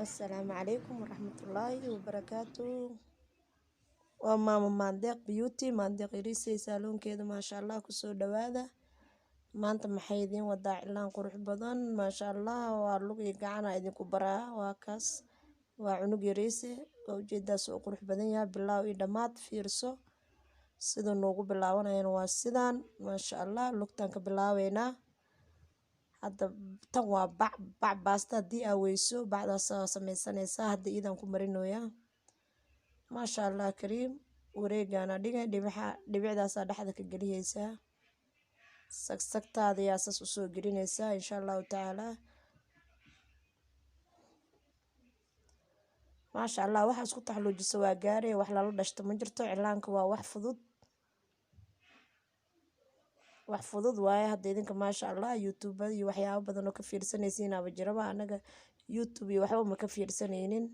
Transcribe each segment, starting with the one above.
السلام عليكم ورحمة الله وبركاته. وماما مانديق بيوتي مانديق يريسي سالون كده ما شاء الله كسو دواده maanta maxay idiin wadaa cilaan qurux badan maasha allah waa lug iyo gacan aan idinku baraa waa kaas waa cunug yariise waa ujeedaas oo qurux badan yahay bilaaw iyo dhammaad fiirso sida noogu bilaabanayana waa sidaan maasha allah lugtaan ka bilaabeynaa hadda tan waa bac baasta haddii aa weyso bacdaas sameysanaysaa hadda iidaan ku marinoyaa maasha allah kariim wareegaana dhigay dhibicdaasaa dhexda ka gelihaysaa sagsagtaada yaa saas usoo gelinaysaa insha allahu tacaala maasha allah waxaa isku taxluujisa waa gaaree wax lala dhashto ma jirto cilaanka waa wax fudud waaye hadda idinka maasha allah youtube iyo waxyaabo badan oo ka fiirsanaysiinaaba jiraba anaga youtube iyo waxba ma ka fiirsanaynin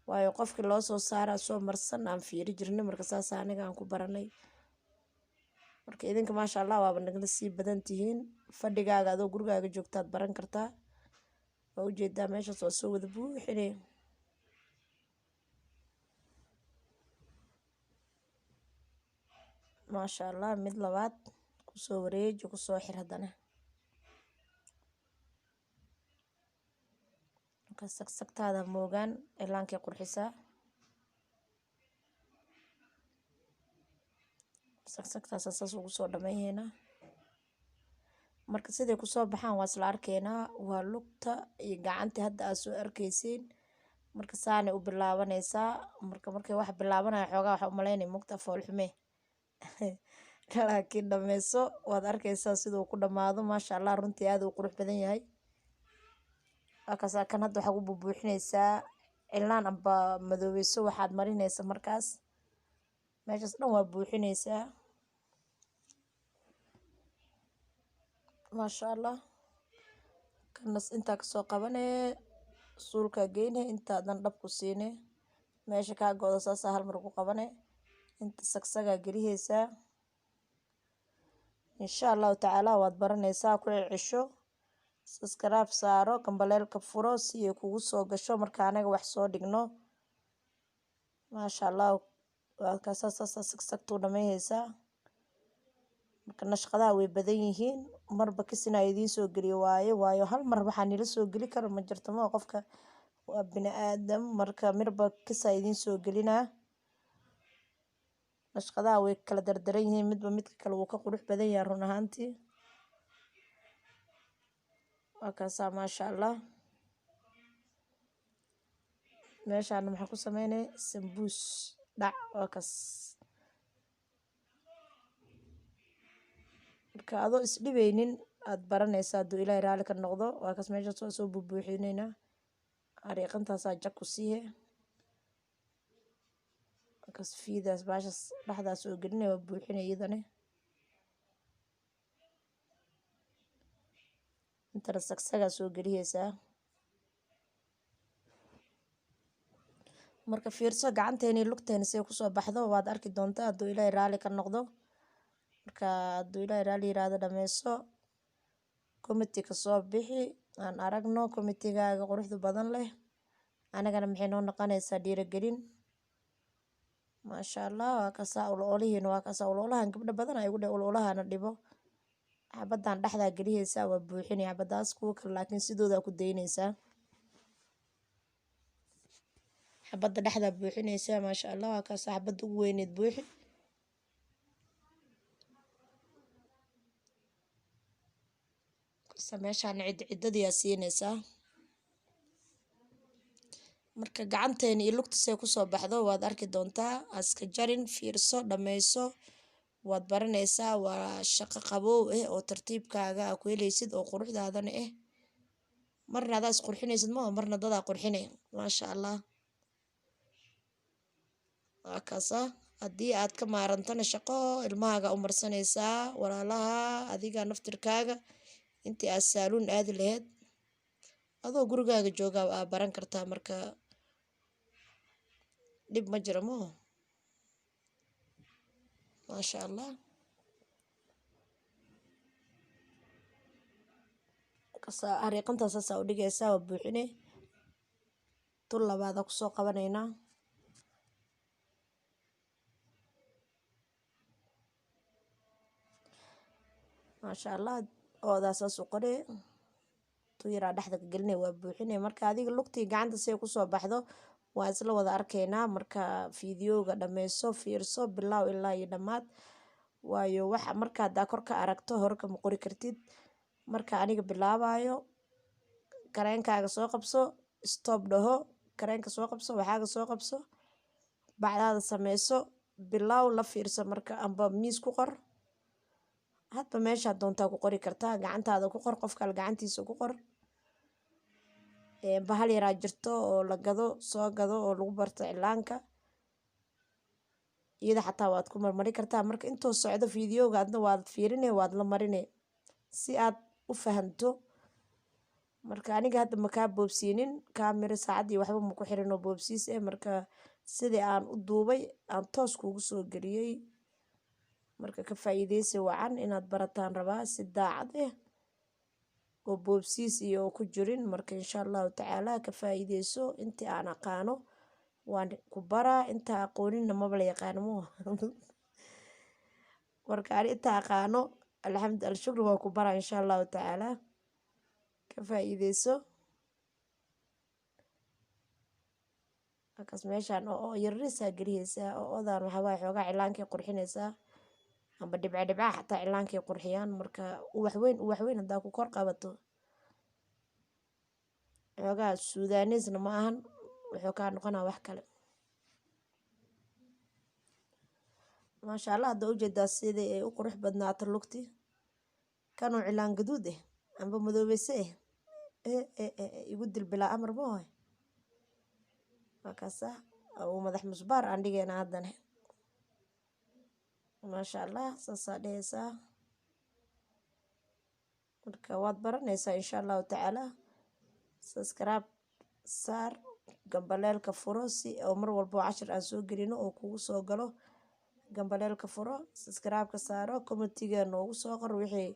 waayo qofkii loo soo saaraa soo marsan aan fiiri jirnay marka saas aniga aan ku baranay marka idinka maasha allah waaba nagala sii badan tihiin fadhigaaga adoo gurigaaga joogtaad baran kartaa waa ujeedaa meeshaas waa soo wada buuxinay maasha allah mid labaad kusoo wareeji kusoo xir haddana marka sagsagtaada moogaan cilaankay qurxisaa sagsagtaas saas ugu soo dhameeynaa marka siday kusoo baxaan waa isla arkeynaa waa lugta iyo gacantii hadda aad soo arkaysiin marka saanay u bilaabanaysaa markay wax bilaabanaya xoogaa waxa umaleynaya mugta foolxume laakiin dhameyso waad arkaysaa siduu ku dhammaado maasha allah runtii aad uu qurux badan yahay akasaa kan hadda waxaa u buuxinaysaa cilaan amba madoobeyso waxaad marinaysa markaas meeshaas dhan waa buuxinaysaa maasha allah kanas intaa kasoo qabanee suulkaa geyne intaadan dhab ku siine meesha kaa go-do saasaa hal mar ku qabane inta sagsagaa gelihaysaa insha allahu tacaala waad baranaysaa ku cisho saskaraab saaro gambaleelka furo si ay kugu soo gasho marka anaga wax soo dhigno maasha allah waakaasaa sagsagtuu dhameyhaysaa marka nashqadaha way badan yihiin marba kasina idiin soo geliyo waayo hal mar waxaa nila soo geli karo ma jirto ma qofka waa bini aadam marka mirba kasaa idiin soo gelinaa nashqadaha way kala dardaran yihiin midba midka kale wuu ka qurux badan yahay run ahaantii waa kaasaa maasha allah meeshaana maxaa ku sameynay sambuus dhac waa kaas marka adoo isdhibeynin aad baranaysaa hadduu ilaahay raali ka noqdo waa kaas meeshaas waa soo buubuuxineynaa ariiqantaasaa jag ku siihe markaas fiidaas baashaas dhexdaas oo gelinaya waa buuxinay iyadane intana sagsagaa soo gelihaysaa marka fiirso gacanteeni lugteeni say kusoo baxdo waad arki doontaa hadduu ilaahay raali ka noqdo marka hadduu ilaahay raali yiraahdo dhameyso committee kasoo bixi aan aragno committeegaaga quruxda badan leh anagana maxay noo noqonaysaa dhiirigelin maasha allah waa kasaa ulolihiina waa kasaa ulolahan gabdho badan ay ugu dhe ulolahana dhibo xabadaan dhexdaa gelihaysaa waa buuxinay xabadaas kuwa kale laakiin sidoodaa ku daynaysaa xabadda dhexdaa buuxinaysaa maasha allah waa kaasa xabadda ugu weyneed buuxi kasa meeshaan ciddadiyaa siinaysaa marka gacanteeni iyo lugtasay kusoo baxdo waad arki doontaa aska jarin fiirso dhameyso waad baranaysaa waa shaqo qabow oo tartiibkaaga aa ku helaysid oo quruxdaadana marna adaa is qurxinaysid maa marna dadaa qurxinay maasha allah waa kaasa haddii aad ka maarantana shaqo ilmahaaga u marsanaysaa walaalaha adiga naftirkaaga intii aad saaluun aadi lahayd adoo gurigaaga joogaa aa baran kartaa marka dhib ma jiro moo maasha allah ariiqantaas saasaa u dhigaysaa waa buuxine tul labaada kusoo qabanaynaa. maasha allah oodaa saas u qoree tu yaraa dhexda ka gelinay waa buuxinay. marka adiga lugtii gacanta si ay kusoo baxdo waa isla wada arkaynaa. marka fiidiyooga dhameyso fiirso bilaaw ilaa iyo dhammaad, waayo waxa marka haddaa kor ka aragto hore kama qori kartid. marka aniga bilaabayo kareenkaaga soo qabso, stop dhaho, kareenka soo qabso, waxaaga soo qabso, bacdaada sameyso, bilaaw la fiirso. marka amba miis ku qor, hadba meesha doontaa ku qori kartaa, gacantaada ku qor, qof kale gacantiisa ku qor. bahal yaraa jirto oo la gado, soo gado oo lagu barto cilaanka, iyada xataa waad ku marmari kartaa. marka intoo socdo fiidiyooga adna waad fiirine waad la marine si aad u fahanto. marka aniga hadda makaa boobsiinin kaamira saacadii waxba maku xirin oo boobsiis marka sidii aan u duubay aan toos kuugu soo geliyey. marka ka faa'iideysi wacan inaad barataan rabaa si daacad oo boobsiis iyo ku jirin. marka insha allahu tacaala ka faa'iideyso. intii aan aqaano waan ku baraa, intaa aqooninna maba la yaqaano mo marka ani intaa aqaano alxamdu alshukr waan ku baraa insha allahu tacaala. ka faa'iideyso. markaas meeshaan oo yarrisaa geliyeysaa oo odaan waxaa waaye xoogaa cilaankay qurxinaysaa amba dhibca dhibca xataa cilaankay qurxiyaan. marka uwax weyn haddaa ku kor qabato xoogaa suudaaneysna ma ahan, wuxuu kaa noqonaa wax kale. maasha allah hadda ujeedaa sidii ay u qurux badnaato lugti. kanuu cilaan gaduud amba madoobeyse igu dil bilaa amar mooy. markaasa uu madax musbaar aan dhigayna haddana. maasha allah saasaa dhehaysaa. marka waad baranaysaa insha allahu tacaala. subscribe saar, gambaleelka furo si oo mar walbo cashir aan soo gelino oo kugu soo galo. gambaleelka furo, subscribe-ka saaro, commentiga noogu soo qor wixii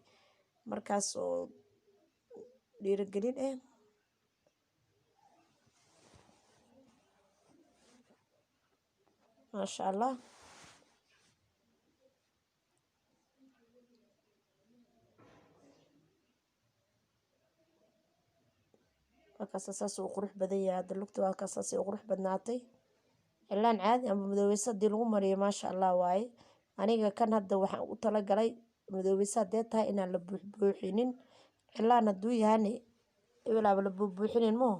markaas oo dhiirigelin maasha allah. markaas saas uu qurux badan yahay. hadda lugta waa kaas saas u qurux badnaatay. cilaan caadi ama madoobeyse haddii lagu mariyo maasha allah waaye. aniga kan hadda waxaan u talagalay madoobeyse haddee tahay inaan la buuxbuuxinin. cilaan hadduu yahane ebelaaba la buuxbuuxinin moo.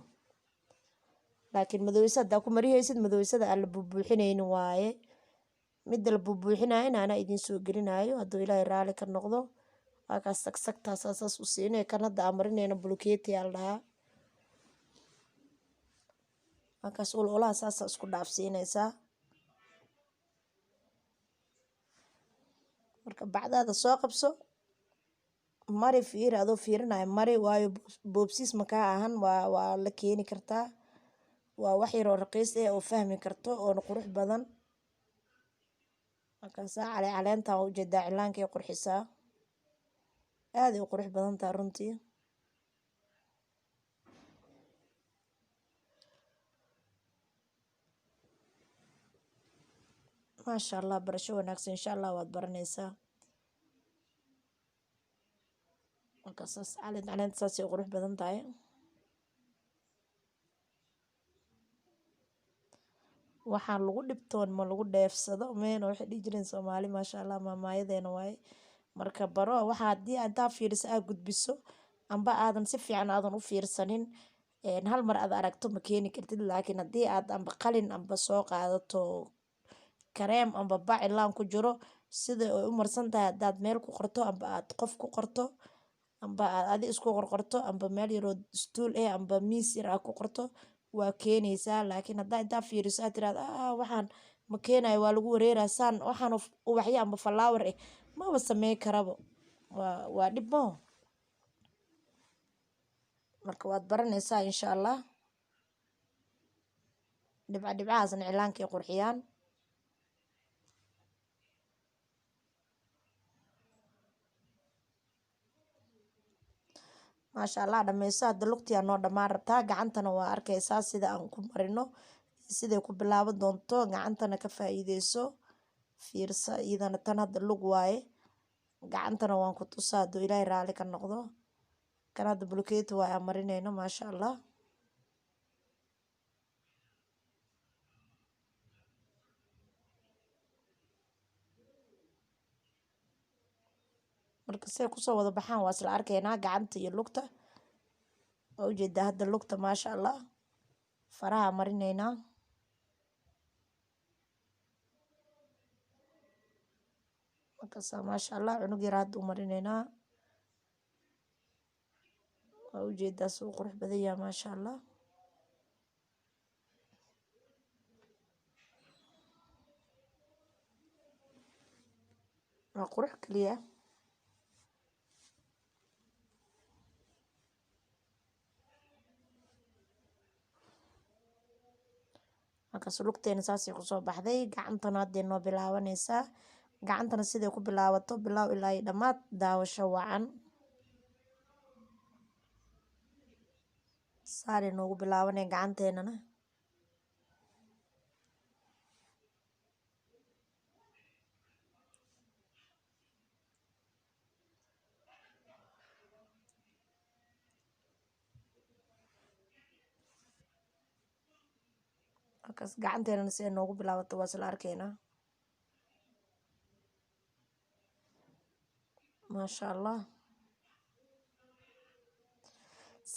laakiin madoobeyse haddaa ku marihaysid madoobeyssada aan la buuxbuuxinaynin waaye. midda la buuxbuuxinayana anaa idiin soo gelinayo hadduu ilaahay raali ka noqdo. waa kaas sagsagtaasaa saas u siinay. kan hadda aan marinayna bulkeeti aa la dhahaa. markaas ulaha saasa isku dhaafsiinaysaa. marka bacdaada soo qabso, mari fiiri adoo fiirinayo mari, waayo boobsiis makaa ahan waa la keeni kartaa. waa wax yaroo raqiis oo fahmi karto oona qurux badan. markaasaa caleentaa waa ujeedaa cilaankay qurxisaa, aad ay u qurux badan tahay runtii. maasha allah barasho wanaagsan insha allah waad baranaysaa. markaasaas caleenta saasay u qurux badan tahay. waxaan lagu dhibtoon ma lagu dheefsado meena waxay dhihi jireen soomaali. maasha allah maamaayadeena waaye. marka baro waxa haddii adaa fiiriso aad gudbiso amba aadan si fiican aadan u fiirsanin hal mar aad aragto ma keeni kartid. laakiin haddii aad amba qalin amba soo qaadato kareem amba bac cilaan ku jiro sida ay u marsan tahay haddaad meel ku qorto amba aad qof ku qorto amba aad adi isku qorqorto amba meel yaroo stool amba miis yar aad ku qorto waa keenaysaa. laakiin haddaa intaa fiiriso aad tiraahdo waxaan ma keenayo waa lagu wareeraa saan waxaan ubaxyo amba flower maba sameyn karabo. waa dhib moo. marka waad baranaysaa insha allah. dhibca dhibcahaasna cilaankay qurxiyaan. maasha allah dhammayso. Hadda lugtiyaa noo dhammaan rabtaa, gacantana waa arkaysaa sida aan ku marino, siday ku bilaaban doonto. Gacantana ka faa'iideyso, fiirsa iyadana tan hadda lug waaye. Gacantana waan ku tusaa hadduu ilaahay raali ka noqdo. Kan hadda bulkeeti waa aan marinayno maasha allah. marka say kusoo wada baxaan waa isla arkaynaa gacanta iyo lugta. waa ujeedaa hadda lugta maasha allah, faraha marinaynaa. markaasaa maasha allah cunug yar hadda u marinaynaa. waa ujeedaa si uu qurux badan yahay maasha allah. waa qurux keliya. markaas lugteena saasay kusoo baxday. gacantana hadday noo bilaabanaysaa. gacantana siday ku bilaabato bilaaw ilaa iyo dhammaad daawasho wacan. saanay noogu bilaabanay gacanteenana. markaas gacanteenana siday noogu bilaabato waa isla arkaynaa. maasha allah.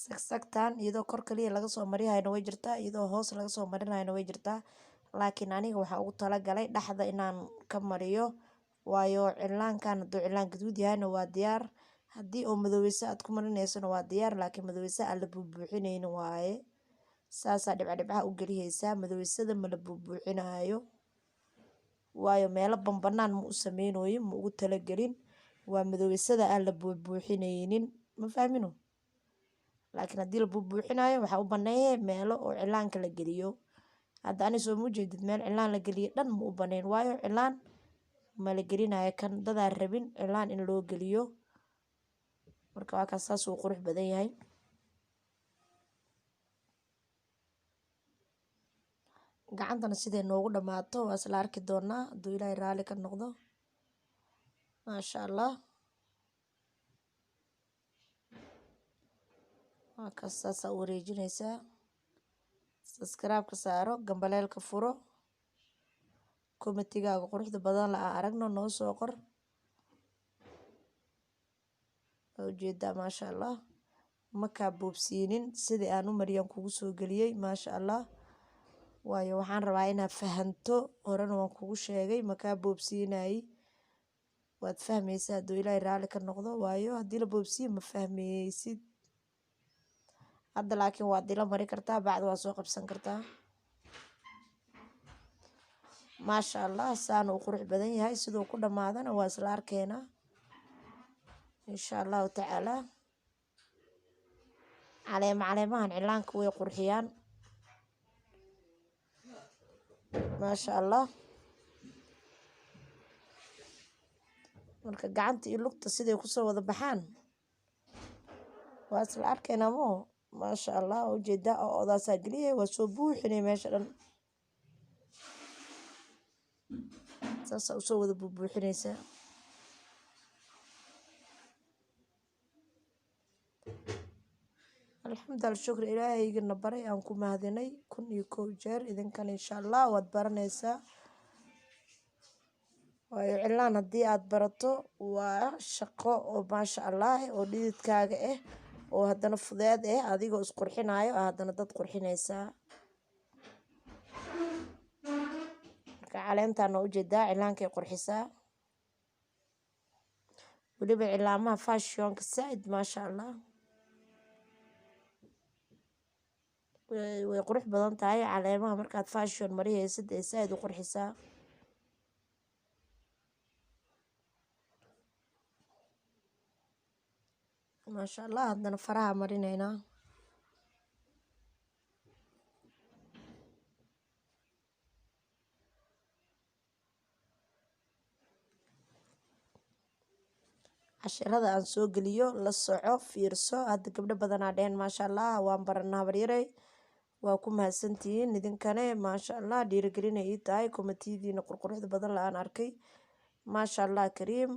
sagsagtan iyadoo kor kaliya laga soo marihayna way jirtaa, iyadoo hoos laga soo marinayna way jirtaa. laakiin aniga waxaa ugu talagalay dhexda inaan ka mariyo, waayo cilaankan hadduu cilaan gaduud yahayna waa diyaar. haddii oo madoweyse aad ku marinaysana waa diyaar, laakiin madoweyse aan la buubuuxinaynin waaye. saasaa dhibca u gelihaysaa. madoweysada ma la buubuuxinayo, waayo meelo banbanaan ma u sameynooyin, ma ugu talagelin. waa madoweysada aan la buubuuxinaynin, ma fahmino. laakiin haddii la buubuuxinayo waxaa u baneeyay meelo oo cilaanka la geliyo. hadda ani soo muujeedid meel cilaan la geliyo dhan ma u baneyn, waayo cilaan ma la gelinayo. kan dadaa rabin cilaan in loo geliyo. marka waa kaas saas uu qurux badan yahay. gacantana siday noogu dhammaato waa isla arki doonaa hadduu ilaahay raali ka noqdo. maasha allah. waa kaas saasaa u wareejinaysaa. saskaraabka saaro, gambaleelka furo. komitigaaga quruxda badan la aan aragno noo soo qor. waa ujeedaa maasha allah. makaa boobsiinin, sidii aan u mariyaan kugu soo geliyey maasha allah. waayo waxaan rabaa inaad fahanto, horena waan kugu sheegay makaa boobsiinayay. waad fahmaysaa hadduu ilaahay raali ka noqdo, waayo haddii la boobsiiyo ma fahmaysid. hadda laakiin waad ila mari kartaa, bacda waa soo qabsan kartaa. maasha allah. saana uu qurux badan yahay. siduu ku dhammaadana waa isla arkaynaa insha allahu tacaala. caleemahan cilaanka way qurxiyaan maasha allah. marka gacanta iyo lugta siday kusoo wada baxaan waa isla arkaynaa moo. maasha allah. waa ujeedaa oo odaasaa geliyay, waa soo buuxinay meesha dhan. saasaa usoo wada buubuuxinaysaa. alxamdulilah, shukri ilaahaygana baray aan ku mahadinay 1001 jeer. idinkan insha allah waad baranaysaa, waayo cilaan haddii aad barato waa shaqo oo maasha allah oo dhididkaaga ah, oo haddana fudeed ah. adigoo isqurxinayo haddana dad qurxinaysaa. marka caleentaan waa ujeedaa cilaankay qurxisaa. weliba cilaamaha fashionka saaid maasha allah way qurux badan tahay. caleemaha markaad fashion marihaysid ee saaid u qurxisaa. maasha allah. haddana faraha marinaynaa. cashirada aan soo geliyo la soco fiirso. Hadda gabdho badanaa dheheen maasha allah waan baranaa habaryarey, waa ku mahadsantihiin idinkane maasha allah, dhiirigelina ii tahay komatidiina qurquruxda badan la-aan arkay. maasha allah kariim,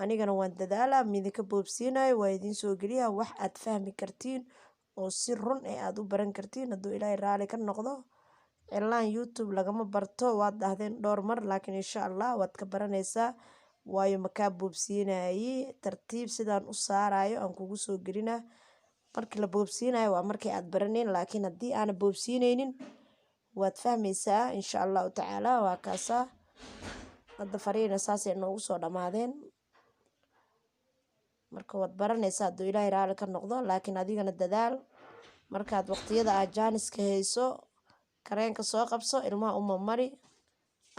anigana waan dadaalaa, midinka boobsiinayo waa idiin soo geliyaa wax aad fahmi kartiin oo si run ee aad u baran kartiin hadduu ilaahay raali ka noqdo. cilaan youtube lagama barto, waad dhahdeen dhowr mar, laakiin insha allah waad ka baranaysaa. waayo makaa boobsiinayi tartiib sidaan u saarayo aan kugu soo gelinaa. markii la boobsiinayo waa markii aad baraneyn, laakiin haddii aana boobsiineynin waad fahmaysaa insha allahu tacaala. waa kaasaa hadda fariina saasay noogu soo dhammaadeen. marka waad baranaysaa hadduu ilaahay raali ka noqdo, laakiin adigana dadaal. markaad waqtiyada aad jaaniska hayso kareenka soo qabso, ilmaha uma mari,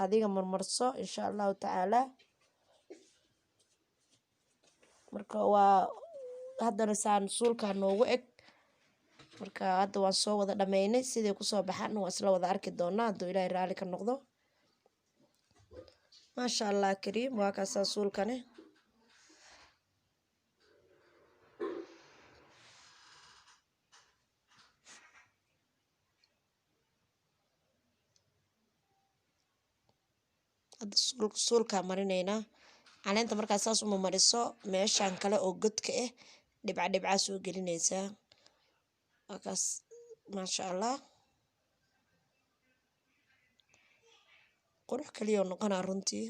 adiga marmarso insha allahu tacaala. marka waa haddana saan suulkaa noogu eg. marka hadda waan soo wada dhameynay, siday kusoo baxaan waan isla wada arki doonaa hadduu ilaahay raali ka noqdo. maasha allah kariim, waa kaasaa suulkane. hadda suulkaa marineynaa. caleenta markaa saas uma mariso, meeshaan kale oo godka ah dhibca dhibcaa soo gelinaysaa. waakaas maasha allah, qurux kaliya noqonaa runtii.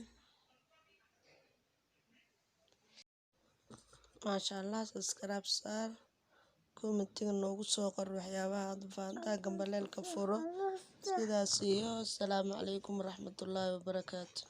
maasha allah, subscribe saar, commentiga noogu soo qor waxyaabaha aad u fahantaa, gambaleelka furo. sidaas iyo asalaamu calaykum waraxmatullaahi wabarakaatu.